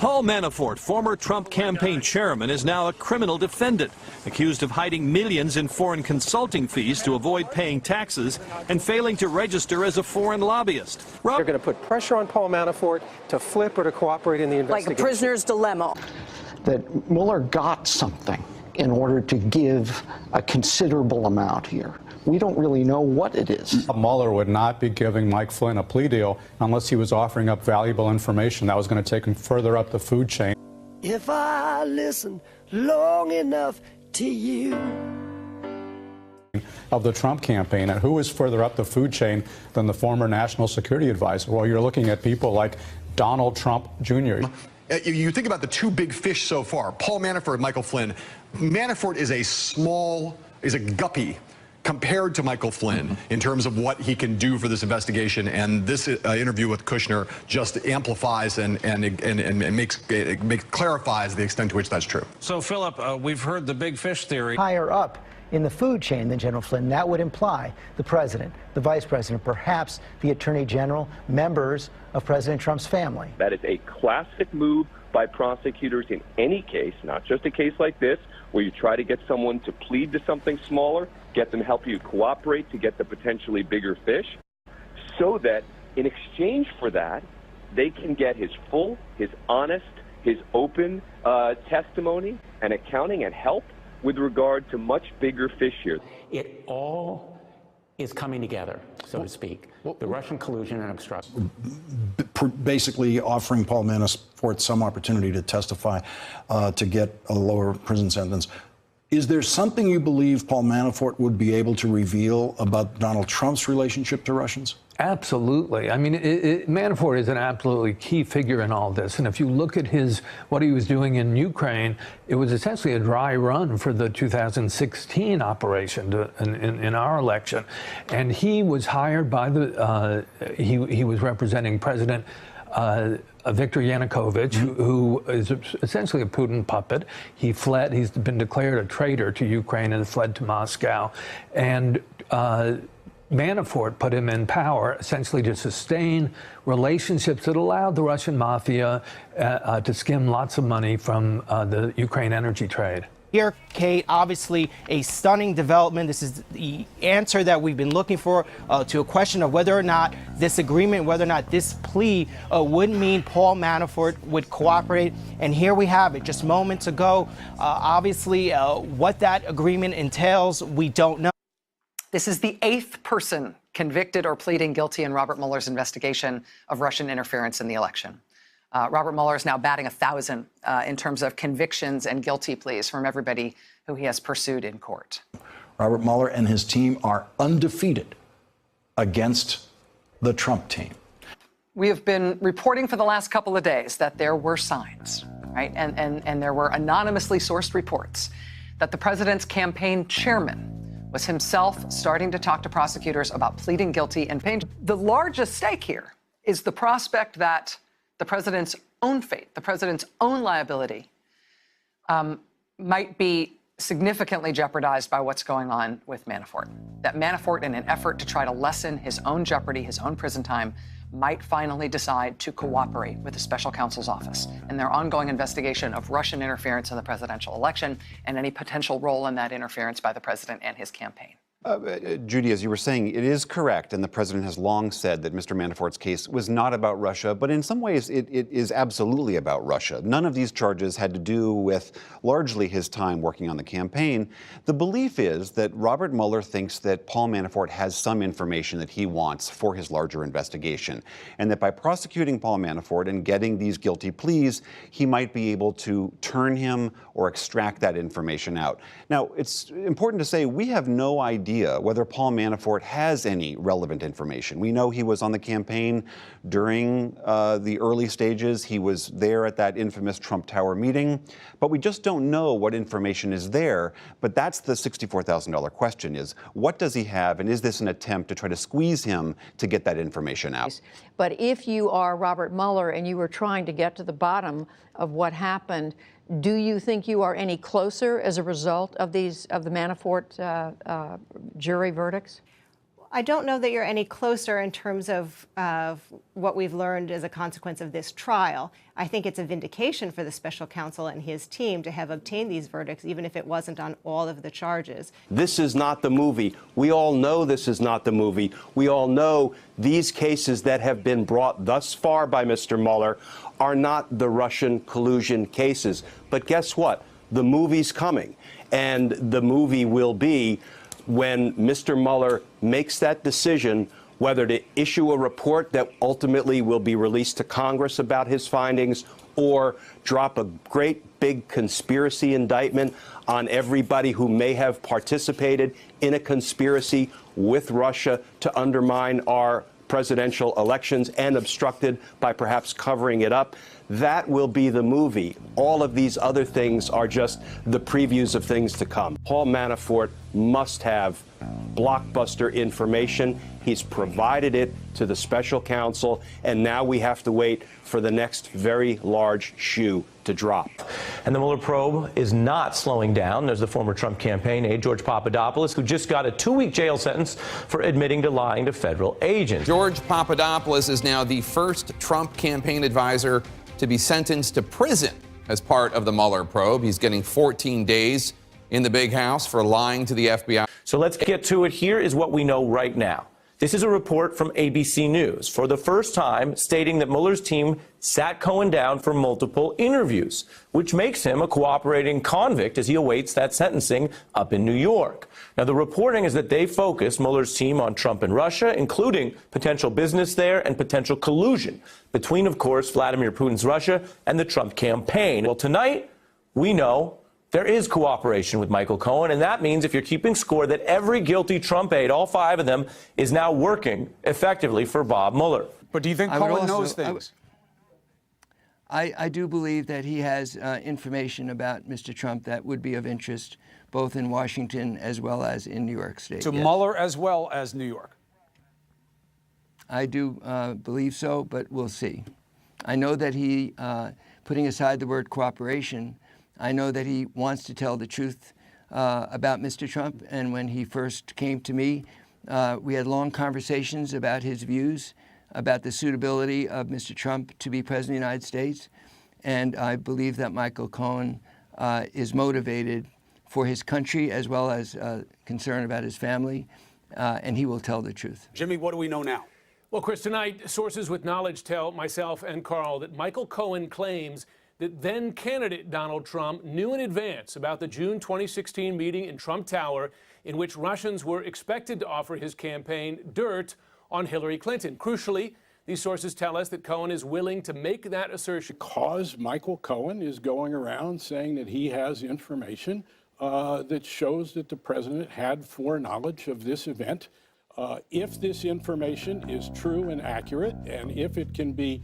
Paul Manafort, former Trump campaign chairman, is now a criminal defendant, accused of hiding millions in foreign consulting fees to avoid paying taxes and failing to register as a foreign lobbyist. They're going to put pressure on Paul Manafort to flip or to cooperate in the investigation. Like a prisoner's dilemma. That Mueller got something in order to give a considerable amount here. We don't really know what it is. Mueller would not be giving Mike Flynn a plea deal unless he was offering up valuable information that was going to take him further up the food chain. If I listen long enough to you. Of the Trump campaign, and who is further up the food chain than the former national security advisor? Well, you're looking at people like Donald Trump Jr. You think about the two big fish so far, Paul Manafort and Michael Flynn. Manafort is a guppy compared to Michael Flynn in terms of what he can do for this investigation, and this interview with Kushner just amplifies and clarifies the extent to which that's true. So, Philip, we've heard the big fish theory. Higher up in the food chain than General Flynn. That would imply the president, the vice president, perhaps the attorney general, members of President Trump's family. That is a classic move by prosecutors in any case, not just a case like this, where you try to get someone to plead to something smaller, get them to help you cooperate to get the potentially bigger fish, so that in exchange for that, they can get his full, his honest, his open testimony and accounting and help with regard to much bigger fish here. It all is coming together, so to speak. The Russian collusion and obstruction. Basically offering Paul Manafort some opportunity to testify to get a lower prison sentence. Is there something you believe Paul Manafort would be able to reveal about Donald Trump's relationship to Russians? Absolutely. I mean, Manafort is an absolutely key figure in all this. And if you look at what he was doing in Ukraine, it was essentially a dry run for the 2016 operation in our election. And he was hired by he was representing President Viktor Yanukovych, who is essentially a Putin puppet. He fled. He's been declared a traitor to Ukraine and fled to Moscow. And Manafort put him in power essentially to sustain relationships that allowed the Russian mafia to skim lots of money from the Ukraine energy trade. Here, Kate, obviously a stunning development. This is the answer that we've been looking for to a question of whether or not this agreement, whether or not this plea would mean Paul Manafort would cooperate. And here we have it just moments ago. Obviously, what that agreement entails, we don't know. This is the 8th person convicted or pleading guilty in Robert Mueller's investigation of Russian interference in the election. Robert Mueller is now batting 1,000 in terms of convictions and guilty pleas from everybody who he has pursued in court. Robert Mueller and his team are undefeated against the Trump team. We have been reporting for the last couple of days that there were signs, right? And there were anonymously sourced reports that the president's campaign chairman was himself starting to talk to prosecutors about pleading guilty and paying. The largest stake here is the prospect that the president's own fate, the president's own liability, might be significantly jeopardized by what's going on with Manafort. That Manafort, in an effort to try to lessen his own jeopardy, his own prison time, might finally decide to cooperate with the special counsel's office in their ongoing investigation of Russian interference in the presidential election and any potential role in that interference by the president and his campaign. Judy, as you were saying, it is correct, and the president has long said that Mr. Manafort's case was not about Russia, but in some ways it is absolutely about Russia. None of these charges had to do with largely his time working on the campaign. The belief is that Robert Mueller thinks that Paul Manafort has some information that he wants for his larger investigation, and that by prosecuting Paul Manafort and getting these guilty pleas, he might be able to turn him or extract that information out. Now, it's important to say we have no idea whether Paul Manafort has any relevant information. We know he was on the campaign during the early stages. He was there at that infamous Trump Tower meeting, but we just don't know what information is there. But that's the $64,000 question, is what does he have, and is this an attempt to try to squeeze him to get that information out? But if you are Robert Mueller and you were trying to get to the bottom of what happened, do you think you are any closer as a result of the Manafort jury verdicts? I don't know that you're any closer in terms of what we've learned as a consequence of this trial. I think it's a vindication for the special counsel and his team to have obtained these verdicts, even if it wasn't on all of the charges. This is not the movie. We all know this is not the movie. We all know these cases that have been brought thus far by Mr. Mueller are not the Russian collusion cases. But guess what? The movie's coming. And the movie will be when Mr. Mueller makes that decision whether to issue a report that ultimately will be released to Congress about his findings or drop a great big conspiracy indictment on everybody who may have participated in a conspiracy with Russia to undermine our presidential elections and obstructed by perhaps covering it up. That will be the movie. All of these other things are just the previews of things to come. Paul Manafort must have blockbuster information. He's provided it to the special counsel, and now we have to wait for the next very large shoe to drop. And the Mueller probe is not slowing down. There's the former Trump campaign aide, George Papadopoulos, who just got a 2-week jail sentence for admitting to lying to federal agents. George Papadopoulos is now the first Trump campaign advisor to be sentenced to prison as part of the Mueller probe. He's getting 14 days in the big house for lying to the FBI. So let's get to it. Here is what we know right now. This is a report from ABC News, for the first time stating that Mueller's team sat Cohen down for multiple interviews, which makes him a cooperating convict as he awaits that sentencing up in New York. Now, the reporting is that they focused Mueller's team on Trump and Russia, including potential business there and potential collusion between, of course, Vladimir Putin's Russia and the Trump campaign. Well, tonight, we know there is cooperation with Michael Cohen, and that means, if you're keeping score, that every guilty Trump aide, all 5 of them, is now working effectively for Bob Mueller. But do you think Cohen knows things? I do believe that he has information about Mr. Trump that would be of interest both in Washington as well as in New York State. To Mueller as well as New York? I do believe so, but we'll see. I know that he, putting aside the word cooperation, I know that he wants to tell the truth about Mr. Trump. And when he first came to me, we had long conversations about his views, about the suitability of Mr. Trump to be president of the United States. And I believe that Michael Cohen is motivated for his country as well as concern about his family, and he will tell the truth. Jimmy, what do we know now? Well, Chris, tonight, sources with knowledge tell myself and Carl that Michael Cohen claims that then-candidate Donald Trump knew in advance about the June 2016 meeting in Trump Tower in which Russians were expected to offer his campaign dirt on Hillary Clinton. Crucially, these sources tell us that Cohen is willing to make that assertion. Because Michael Cohen is going around saying that he has information that shows that the president had foreknowledge of this event. If this information is true and accurate, and if it can be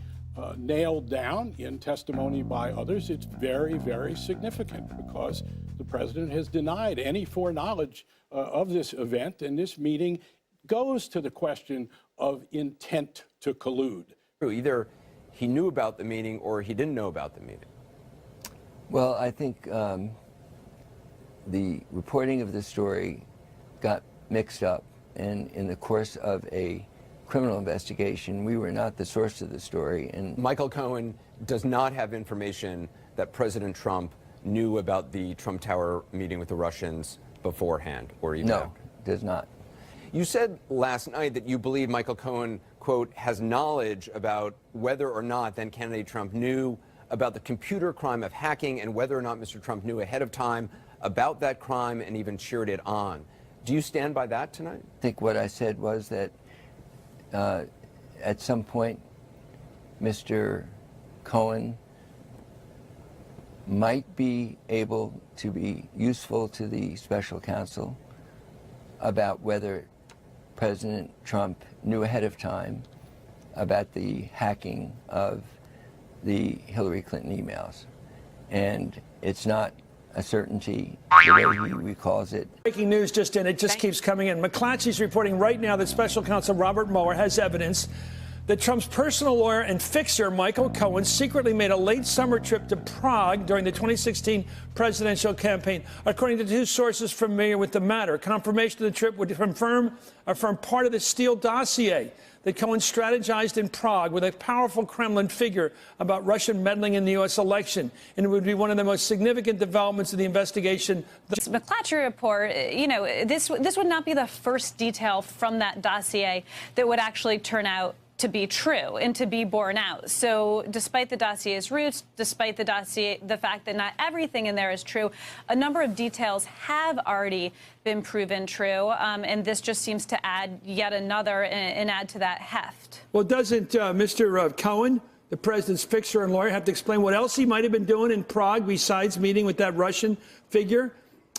nailed down in testimony by others, it's very, very significant, because the president has denied any foreknowledge of this event, and this meeting goes to the question of intent to collude. Either he knew about the meeting or he didn't know about the meeting. Well, I think the reporting of the story got mixed up, and in the course of a criminal investigation, we were not the source of the story. And Michael Cohen does not have information that President Trump knew about the Trump Tower meeting with the Russians beforehand or even after. No, does not. You said last night that you believe Michael Cohen, quote, has knowledge about whether or not then-candidate Trump knew about the computer crime of hacking and whether or not Mr. Trump knew ahead of time about that crime and even cheered it on. Do you stand by that tonight? I think what I said was that at some point, Mr. Cohen might be able to be useful to the special counsel about whether President Trump knew ahead of time about the hacking of the Hillary Clinton emails. And it's not a certainty the way he recalls it. Breaking news just in, it just keeps coming in. McClatchy's reporting right now that special counsel Robert Mueller has evidence that Trump's personal lawyer and fixer, Michael Cohen, secretly made a late summer trip to Prague during the 2016 presidential campaign. According to two sources familiar with the matter, confirmation of the trip would affirm part of the Steele dossier that Cohen strategized in Prague with a powerful Kremlin figure about Russian meddling in the U.S. election. And it would be one of the most significant developments of the investigation. The McClatchy report, this would not be the first detail from that dossier that would actually turn out to be true and to be borne out. So despite the dossier's roots, despite the fact that not everything in there is true, a number of details have already been proven true. And this just seems to add yet another and add to that heft. Well, doesn't Mr. Cohen, the president's fixer and lawyer, have to explain what else he might have been doing in Prague besides meeting with that Russian figure?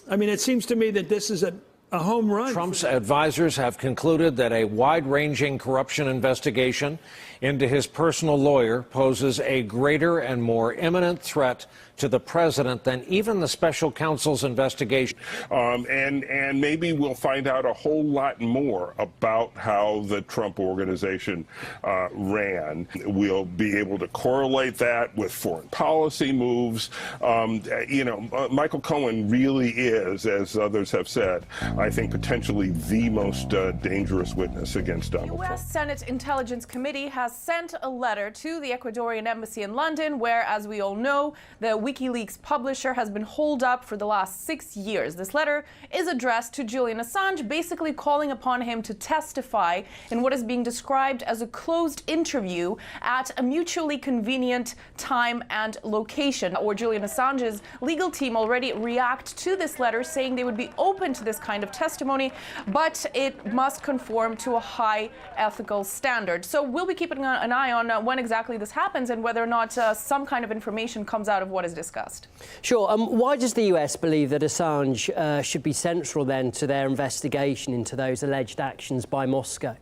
I mean, it seems to me that this is a home run. Trump's advisors have concluded that a wide-ranging corruption investigation into his personal lawyer poses a greater and more imminent threat to the president than even the special counsel's investigation. And maybe we'll find out a whole lot more about how the Trump organization ran. We'll be able to correlate that with foreign policy moves. Michael Cohen really is, as others have said, I think potentially the most dangerous witness against Donald Trump. The U.S. Senate Intelligence Committee has sent a letter to the Ecuadorian embassy in London, where, as we all know, the WikiLeaks publisher has been holed up for the last 6 years. This letter is addressed to Julian Assange, basically calling upon him to testify in what is being described as a closed interview at a mutually convenient time and location. Or Julian Assange's legal team already react to this letter, saying they would be open to this kind of testimony, but it must conform to a high ethical standard. So we'll be keeping an eye on when exactly this happens and whether or not some kind of information comes out of what is discussed. Sure. Why does the US believe that Assange should be central then to their investigation into those alleged actions by Moscow?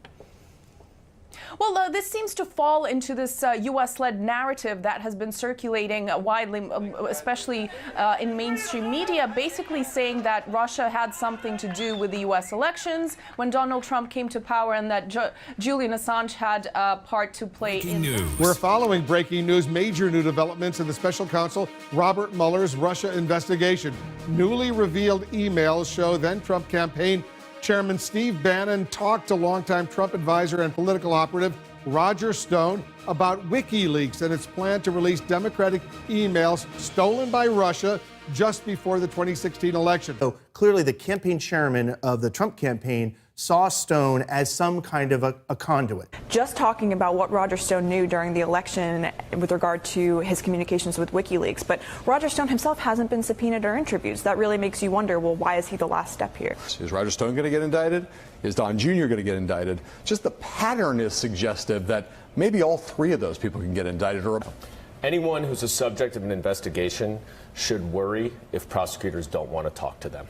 Well, this seems to fall into this U.S.-led narrative that has been circulating widely, especially in mainstream media, basically saying that Russia had something to do with the U.S. elections when Donald Trump came to power, and that Julian Assange had a part to play in news. We're following breaking news, major new developments in the special counsel Robert Mueller's Russia investigation. Newly revealed emails show then Trump campaign Chairman Steve Bannon talked to longtime Trump advisor and political operative Roger Stone about WikiLeaks and its plan to release Democratic emails stolen by Russia just before the 2016 election. So clearly the campaign chairman of the Trump campaign saw Stone as some kind of a conduit. Just talking about what Roger Stone knew during the election with regard to his communications with WikiLeaks, but Roger Stone himself hasn't been subpoenaed or interviewed. That really makes you wonder, well, why is he the last step here? Is Roger Stone going to get indicted? Is Don Jr. going to get indicted? Just the pattern is suggestive that maybe all three of those people can get indicted. Anyone who's a subject of an investigation should worry if prosecutors don't want to talk to them,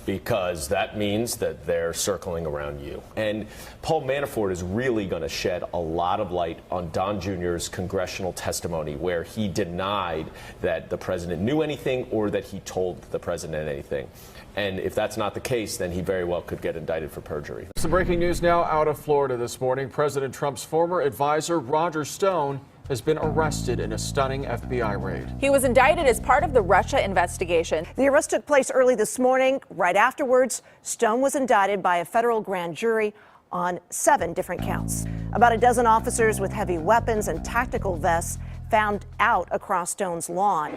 because that means that they're circling around you. And Paul Manafort is really going to shed a lot of light on Don Jr.'s congressional testimony, where he denied that the president knew anything or that he told the president anything. And if that's not the case, then he very well could get indicted for perjury. Some breaking news now out of Florida this morning. President Trump's former advisor, Roger Stone, has been arrested in a stunning FBI raid. He was indicted as part of the Russia investigation. The arrest took place early this morning. Right afterwards, Stone was indicted by a federal grand jury on 7 different counts. About a dozen officers with heavy weapons and tactical vests found out across Stone's lawn.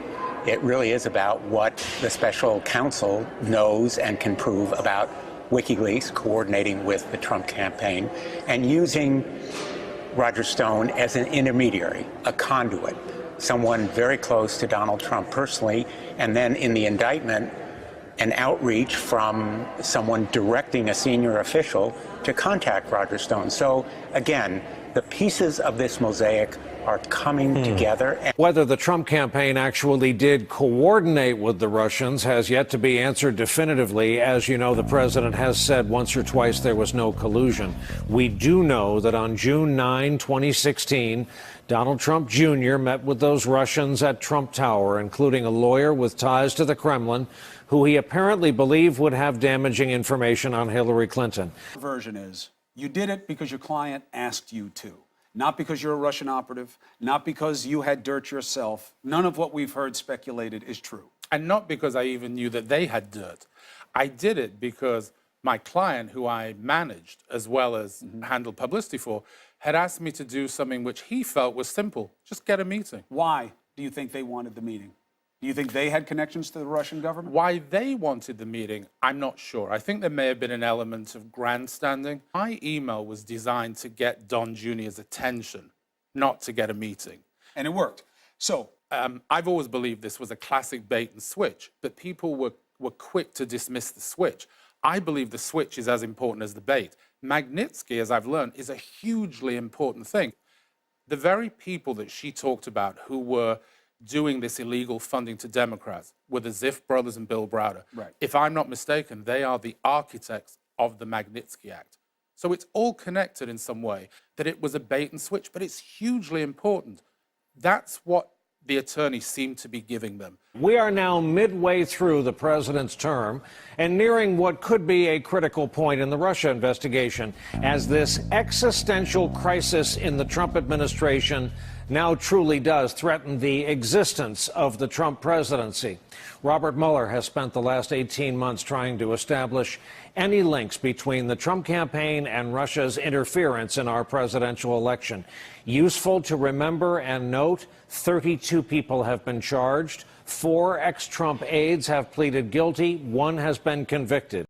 It really is about what the special counsel knows and can prove about WikiLeaks coordinating with the Trump campaign and using Roger Stone as an intermediary, a conduit, someone very close to Donald Trump personally, and then in the indictment, an outreach from someone directing a senior official to contact Roger Stone. So again, the pieces of this mosaic are coming together. Whether the Trump campaign actually did coordinate with the Russians has yet to be answered definitively. As you know, the president has said once or twice there was no collusion. We do know that on June 9, 2016, Donald Trump Jr. met with those Russians at Trump Tower, including a lawyer with ties to the Kremlin, who he apparently believed would have damaging information on Hillary Clinton. The version is, you did it because your client asked you to. not because you're a Russian operative, not because you had dirt yourself. None of what we've heard speculated is true. And not because I even knew that they had dirt. I did it because my client, who I managed as well as handled publicity for, had asked me to do something which he felt was simple. Just get a meeting. Why do you think they wanted the meeting? Do you think they had connections to the Russian government? Why they wanted the meeting, I'm not sure. I think there may have been an element of grandstanding. My email was designed to get Don Jr.'s attention, not to get a meeting. And it worked. So I've always believed this was a classic bait and switch, but people were quick to dismiss the switch. I believe the switch is as important as the bait. Magnitsky, as I've learned, is a hugely important thing. The very people that she talked about who were doing this illegal funding to Democrats were the Ziff brothers and Bill Browder. Right. If I'm not mistaken, they are the architects of the Magnitsky Act. So it's all connected in some way, that it was a bait and switch, but it's hugely important. That's what the attorneys seem to be giving them. We are now midway through the president's term and nearing what could be a critical point in the Russia investigation as this existential crisis in the Trump administration now truly does threaten the existence of the Trump presidency. Robert Mueller has spent the last 18 months trying to establish any links between the Trump campaign and Russia's interference in our presidential election. Useful to remember and note, 32 people have been charged. 4 ex-Trump aides have pleaded guilty. 1 has been convicted.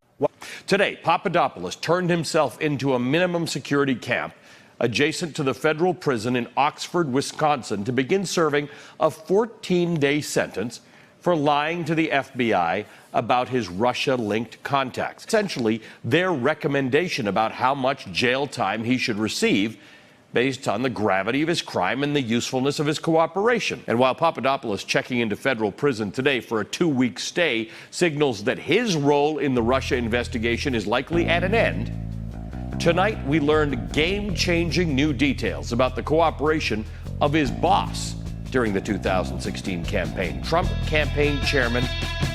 Today, Papadopoulos turned himself into a minimum security camp adjacent to the federal prison in Oxford, Wisconsin, to begin serving a 14-day sentence for lying to the FBI about his Russia-linked contacts. Essentially, their recommendation about how much jail time he should receive based on the gravity of his crime and the usefulness of his cooperation. And while Papadopoulos checking into federal prison today for a 2-week stay signals that his role in the Russia investigation is likely at an end, tonight we learned game-changing new details about the cooperation of his boss during the 2016 campaign, Trump campaign chairman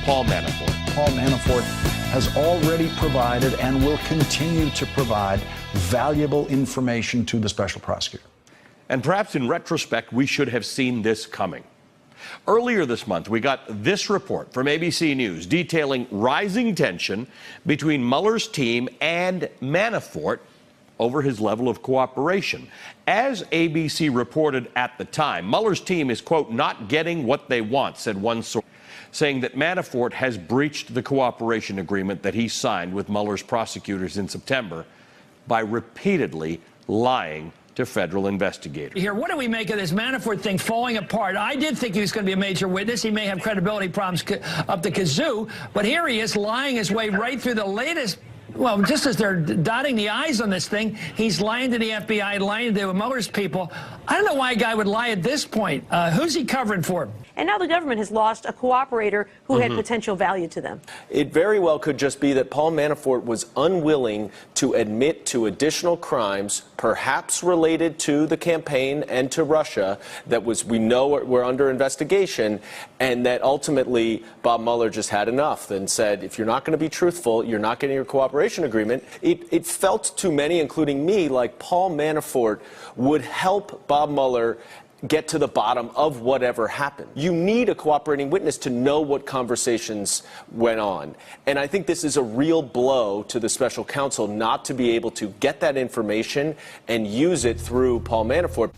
Paul Manafort. Paul Manafort has already provided and will continue to provide valuable information to the special prosecutor. And perhaps in retrospect, we should have seen this coming. Earlier this month, we got this report from ABC News detailing rising tension between Mueller's team and Manafort over his level of cooperation. As ABC reported at the time, Mueller's team is, quote, not getting what they want, said one source, saying that Manafort has breached the cooperation agreement that he signed with Mueller's prosecutors in September by repeatedly lying to federal investigators. Here, what do we make of this Manafort thing falling apart? I did think he was going to be a major witness. He may have credibility problems up the kazoo, but here he is lying his way right through the latest. Well, just as they're dotting the I's on this thing, he's lying to the FBI, lying to Mueller's people. I don't know why a guy would lie at this point. Who's he covering for? And now the government has lost a cooperator who had potential value to them. It very well could just be that Paul Manafort was unwilling to admit to additional crimes, perhaps related to the campaign and to Russia, that we know were under investigation, and that ultimately Bob Mueller just had enough and said, if you're not going to be truthful, you're not getting your cooperation agreement. It felt to many, including me, like Paul Manafort would help Bob Mueller get to the bottom of whatever happened. You need a cooperating witness to know what conversations went on. And I think this is a real blow to the special counsel not to be able to get that information and use it through Paul Manafort.